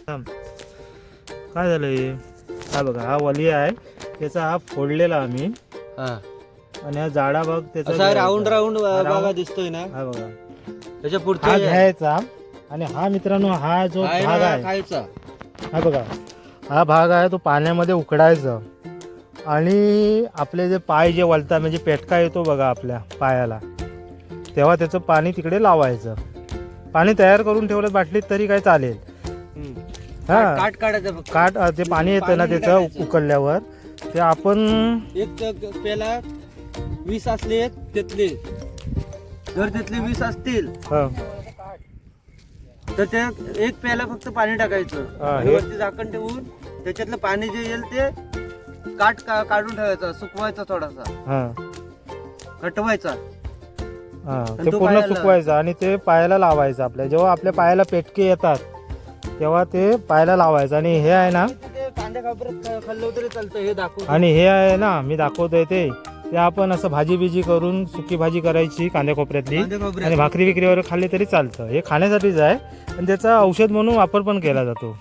काय झालंय हा बघा, हा वली आहे त्याचा हा फोडलेला आम्ही आणि हा जाडा भाग त्याचा राऊंड राऊंड बघा दिसतोय ना, हा बघा त्याच्या हा पुढचा घ्यायचा. आणि हा मित्रांनो हा जो भाग आहे खायचा. हा बघा, हा भाग आहे तो पाण्यामध्ये उकडायचा आणि आपले जे पाय जे वळतात म्हणजे पेटका येतो बघा आपल्या पायाला, तेव्हा त्याचं पाणी तिकडे लावायचं. पाणी तयार करून ठेवलं बाटलीत तरी काय चालेल. हा काट काढायचं फक्त. काट ते पाणी येतं ना त्याचं उकळल्यावर ते आपण एक पेला 20 असले त्यातले, जर त्यातले 20 असतील हा, तर त्या एक प्याला फक्त पाणी टाकायचं आणि वरती झाकण ठेवून त्याच्यातलं पाणी जे येईल ते काढून ठेवायचं, सुकवायचा थोडासा, हा कटवायचा. हा आणि ते तो पूर्ण पायाला सुकवायचं आणि ते पायाला लावायचं. आपल्या जेव्हा आपल्या पायाला पेटके येतात तेव्हा ते पायाला लावायचं. आणि हे आहे ना, ते कांद्या खाबरत खाल्लं तरी चालतं, हे दाखव. आणि हे आहे ना मी दाखवतोय ते आपण असं भाजी बिजी करून सुकी भाजी करायची कांद्या खोबऱ्यातली आणि भाकरी विक्रीवर खाल्ली तरी चालतं. हे खाण्यासाठीच आहे आणि त्याचा औषध म्हणून वापर पण केला जातो.